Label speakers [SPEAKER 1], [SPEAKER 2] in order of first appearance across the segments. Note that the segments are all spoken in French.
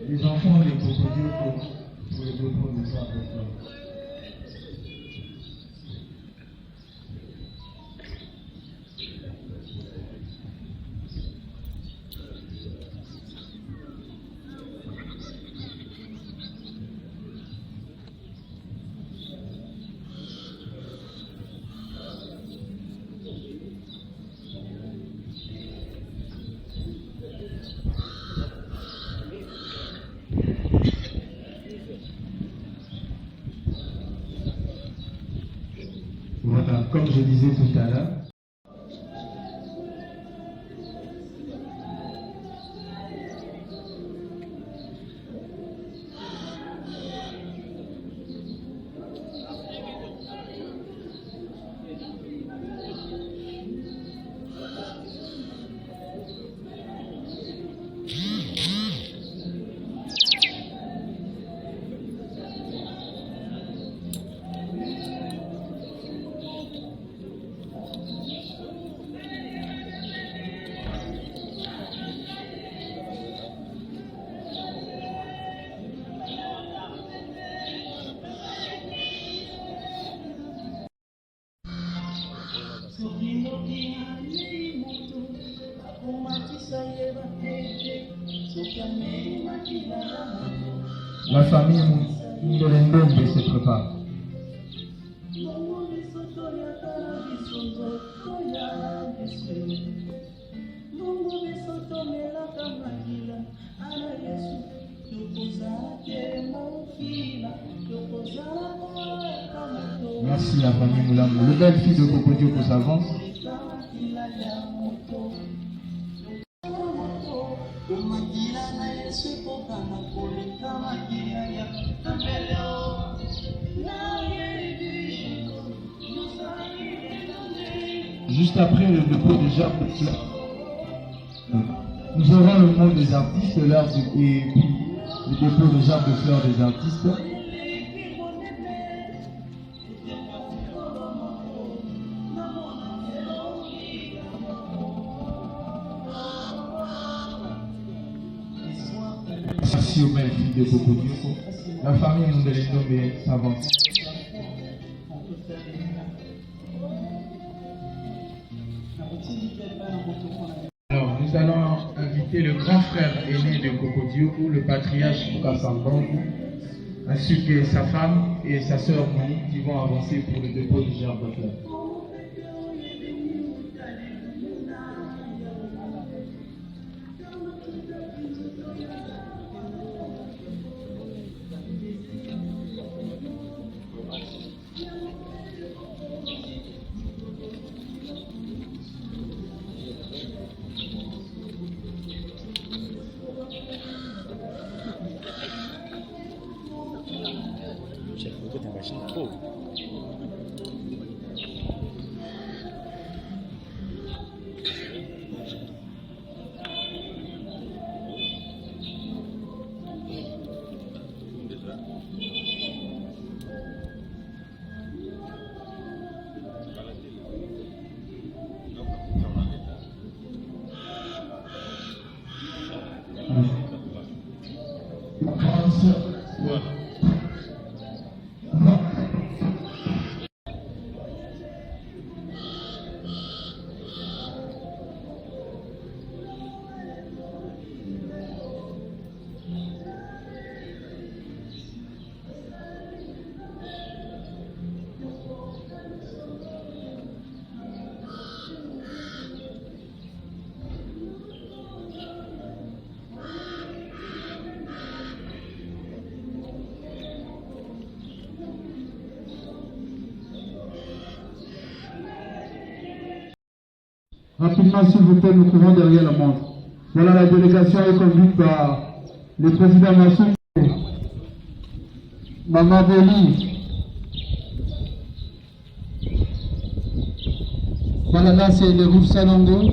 [SPEAKER 1] Les enfants des crocodiles pour le dépôt de ça avec eux. Voilà, comme je disais tout à l'heure, la famille Moulendombe se prépare. Merci la famille Moulambo. Le belle fille de Cocodio pour s'avance. Juste après le dépôt des gerbes de fleurs, nous aurons le mot des artistes, l'heure et puis le dépôt des gerbes de fleurs des artistes. Merci aux belles filles de Cocodio. La famille Moulendombe s'avance. Alors, nous allons inviter le grand frère aîné de Cocodio, le patriarche Kassambangu, ainsi que sa femme et sa sœur Monique qui vont avancer pour le dépôt du gerbe de fleurs. Rapidement, s'il vous plaît, nous courons derrière la montre. Voilà, la délégation est conduite par le président Massou, Maman Boli. Voilà, là, c'est le groupe Salongo.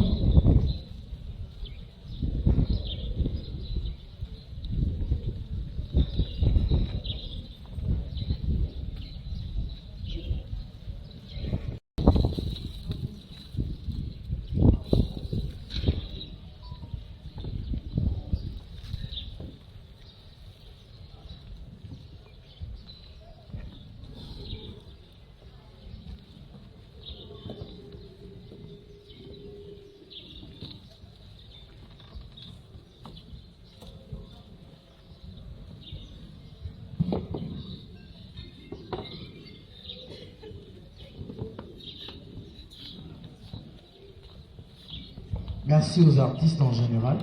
[SPEAKER 1] Merci aux artistes en général.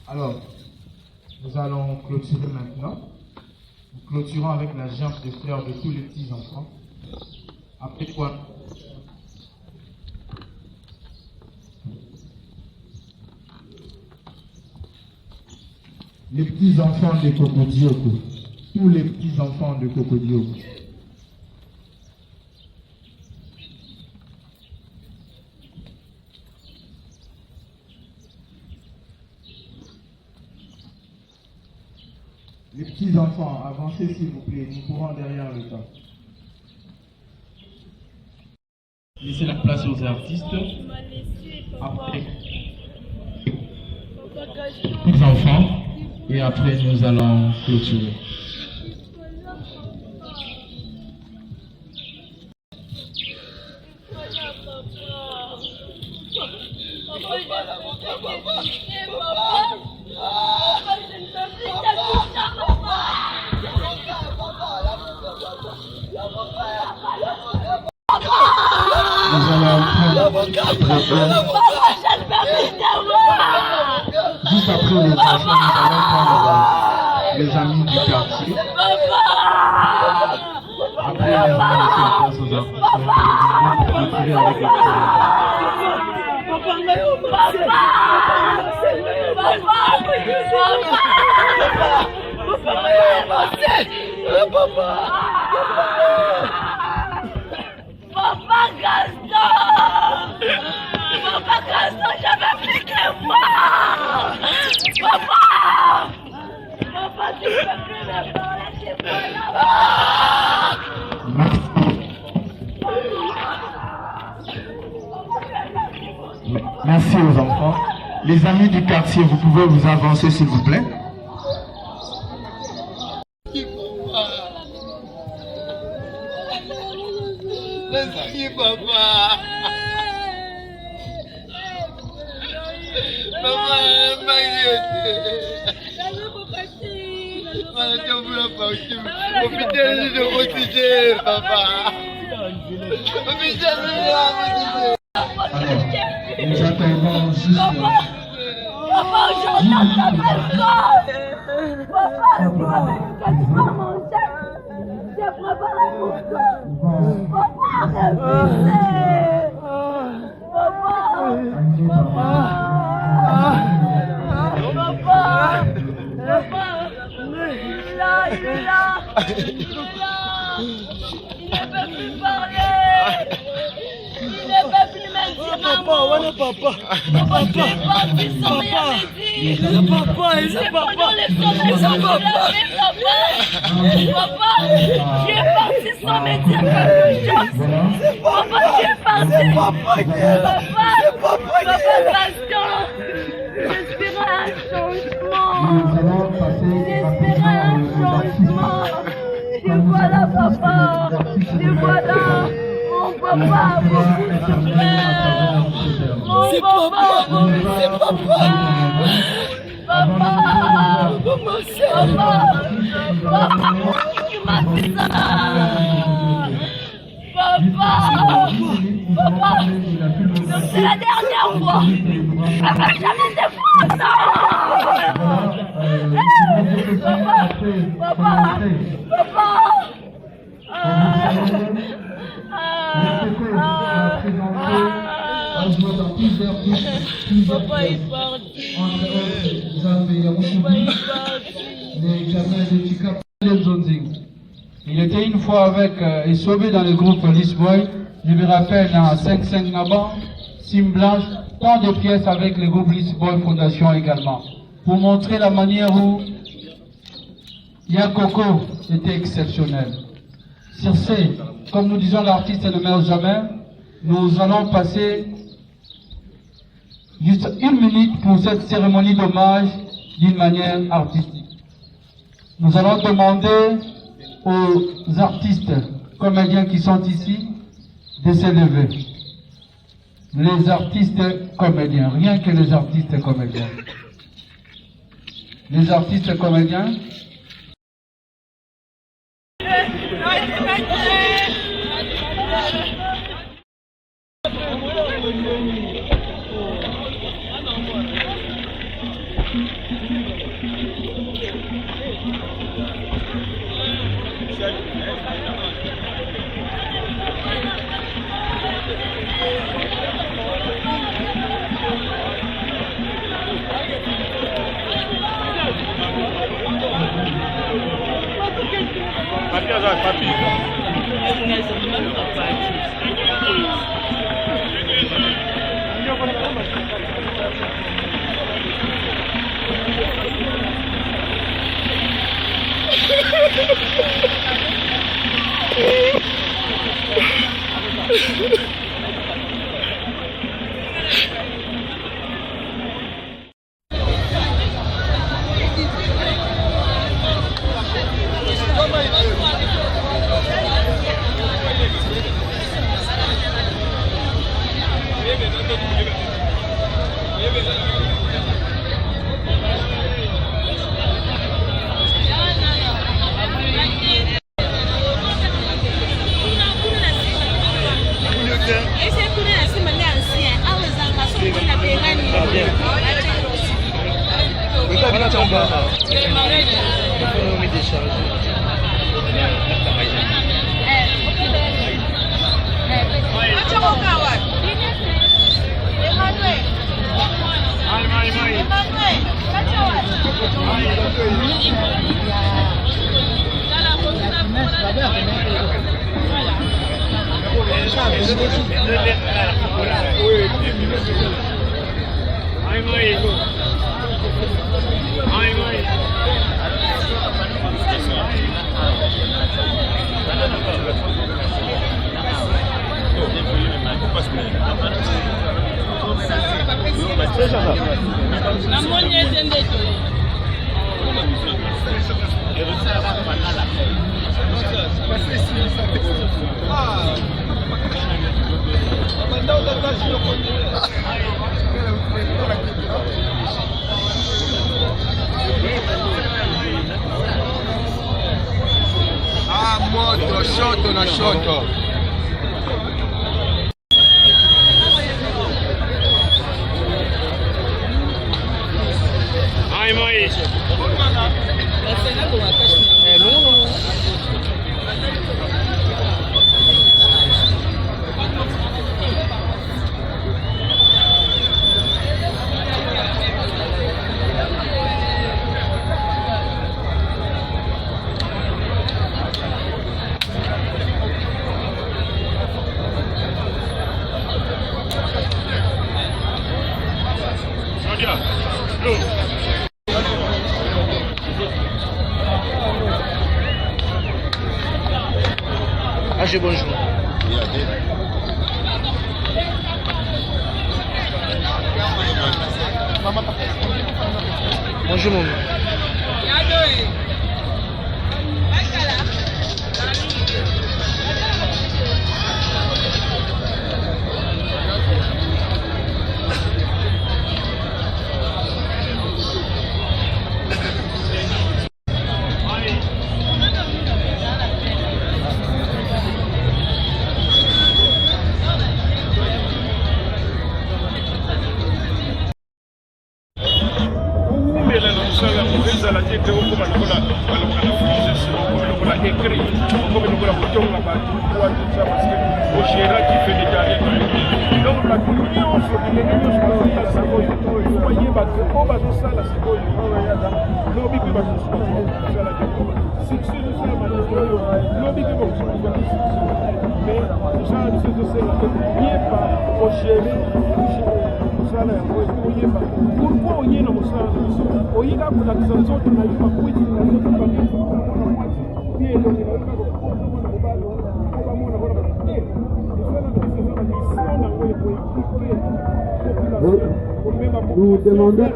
[SPEAKER 1] Alors, nous allons clôturer maintenant. Nous clôturons avec la gerbe de fleurs de tous les petits enfants. Après quoi, les petits enfants de Cocodioko, tous les petits enfants de Cocodioko. Les petits enfants, avancez s'il vous plaît, nous courons derrière le temps. Laissez la place aux artistes. Après, les enfants, et après nous allons clôturer. Nous allons prendre juste après le enfants, nous allons prendre les amis du quartier. Après, nous allons laisser la place aux artistes pour clôturer avec les
[SPEAKER 2] Papa Gaston, j'avais plus que moi. Papa, tu peux plus me parler, c'est pas là.
[SPEAKER 1] Merci aux enfants. Les amis du quartier, vous pouvez vous avancer s'il vous plaît.
[SPEAKER 3] Merci papa. Papa,
[SPEAKER 1] Alors, nous attendons juste...
[SPEAKER 2] Papa, j'entends ta personne. Papa, tu m'as dit que tu vas manger. J'ai préparé pour toi. Papa, refusez. Papa, il est là. Il ne peut plus parler. Il ne peut plus me dire maman.
[SPEAKER 3] Papa,
[SPEAKER 2] Papa, tu es parti sans rien me dire.
[SPEAKER 3] papa,
[SPEAKER 2] C'est pendant les sommets sans me laver, papa, tu es parti sans me dire quelque chose. Papa, tu es parti. Papa, Gaston, j'espérais un changement. J'espérais un changement. Et voilà, papa, et voilà. Mon papa a beaucoup souffert. Mon papa a beaucoup souffert. Papa, tu m'as fait ça. Papa, c'est la dernière fois. Papa, jamais des fois, Papa est parti.
[SPEAKER 4] Il était une fois avec et sauvé dans le groupe Police Boy. Je me rappelle dans 5-5 Naban, Sim Blanche, tant de pièces avec le groupe Police Boy Fondation également. Pour montrer la manière où Yakoko était exceptionnel. Sur ce, comme nous disons, l'artiste ne meurt jamais. Nous allons passer juste 1 minute pour cette cérémonie d'hommage d'une manière artistique. Nous allons demander aux artistes comédiens qui sont ici de se lever. Les artistes comédiens, rien que les artistes comédiens. Les artistes comédiens.
[SPEAKER 3] Moto, shoto na shoto. Ai, mãe. Bonjour. Bonjour, maman.
[SPEAKER 4] Nous demandons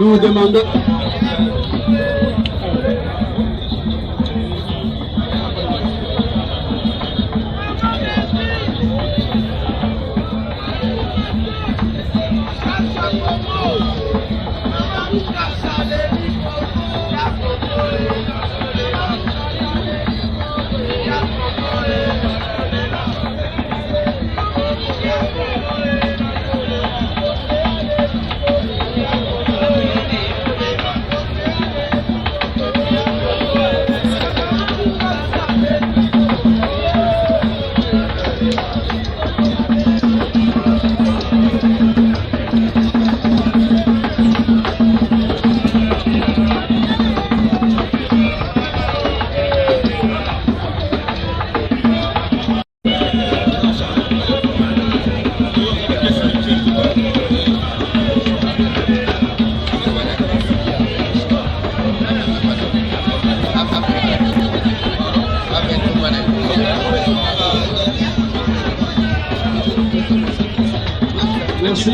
[SPEAKER 4] Nous demandons... Merci.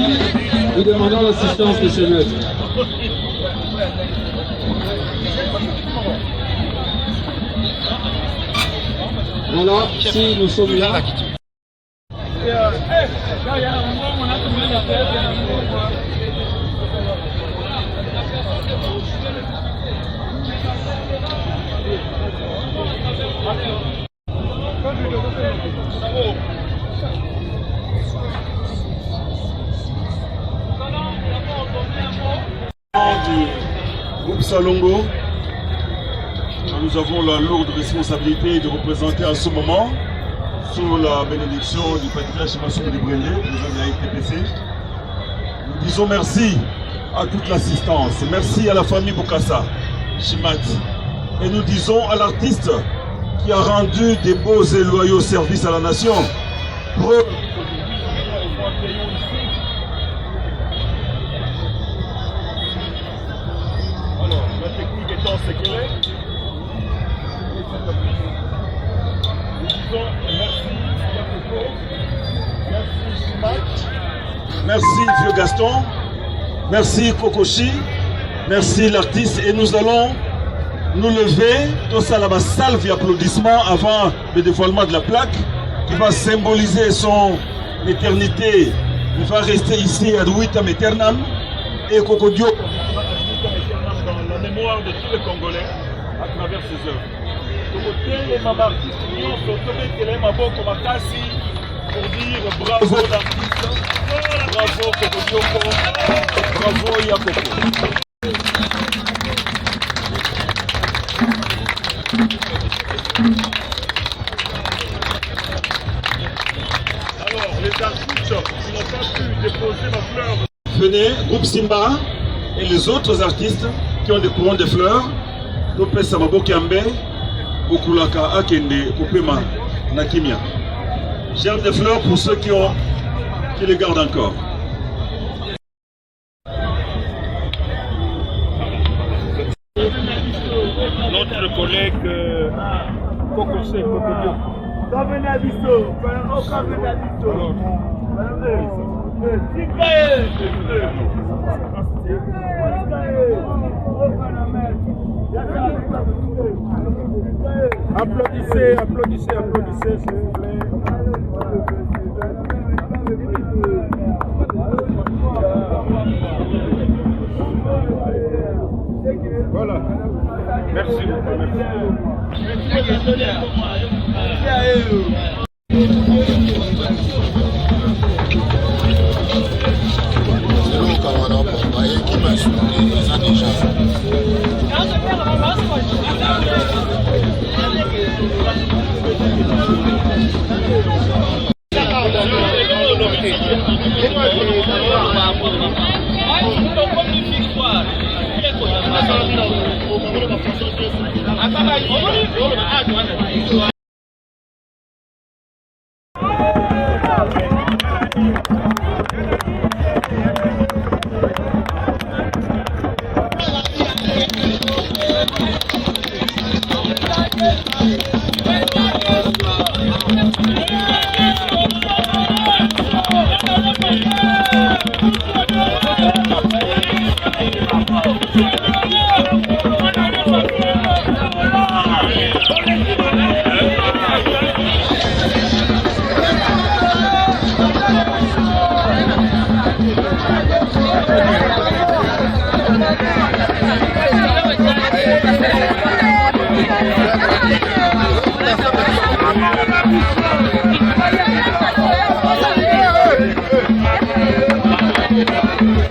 [SPEAKER 4] Nous demandons l'assistance de ce maître. Voilà, si nous sommes là.
[SPEAKER 5] Du groupe Salongo, nous avons la lourde responsabilité de représenter à ce moment, sous la bénédiction du patriarche Massoum de Brendé, président de la ITPC. Nous disons merci à toute l'assistance, merci à la famille Bokassa, Chimat, et nous disons à l'artiste qui a rendu des beaux et loyaux services à la nation.
[SPEAKER 6] Ce qu'elle est. Nous disons merci Yakoko, merci Chimat,
[SPEAKER 5] merci Vieux Gaston, merci Kokoshi, merci l'artiste, et nous allons nous lever, tout ça là-bas, salve et applaudissements avant le dévoilement de la plaque qui va symboliser son éternité. Il va rester ici à Douitam Eternam et Kokodio
[SPEAKER 6] dans la mémoire de tous les Congolais à travers ses œuvres. Les mamans artistes pour dire bravo l'artiste, bravo Kokodio, bravo Yakoko. Alors, les artistes qui n'ont pas pu déposer ma fleur.
[SPEAKER 5] Venez, groupe Simba et les autres artistes qui ont des courants de fleurs, Lopez Samabo Kiambe, Okulaka Akende, Kopema, Nakimia. Germe de fleurs pour ceux qui les gardent encore.
[SPEAKER 6] Notre collègue Kokosé Kokodio. Applaudissez, applaudissez, applaudissez, s'il vous plaît. Voilà. Merci beaucoup.
[SPEAKER 3] Hey!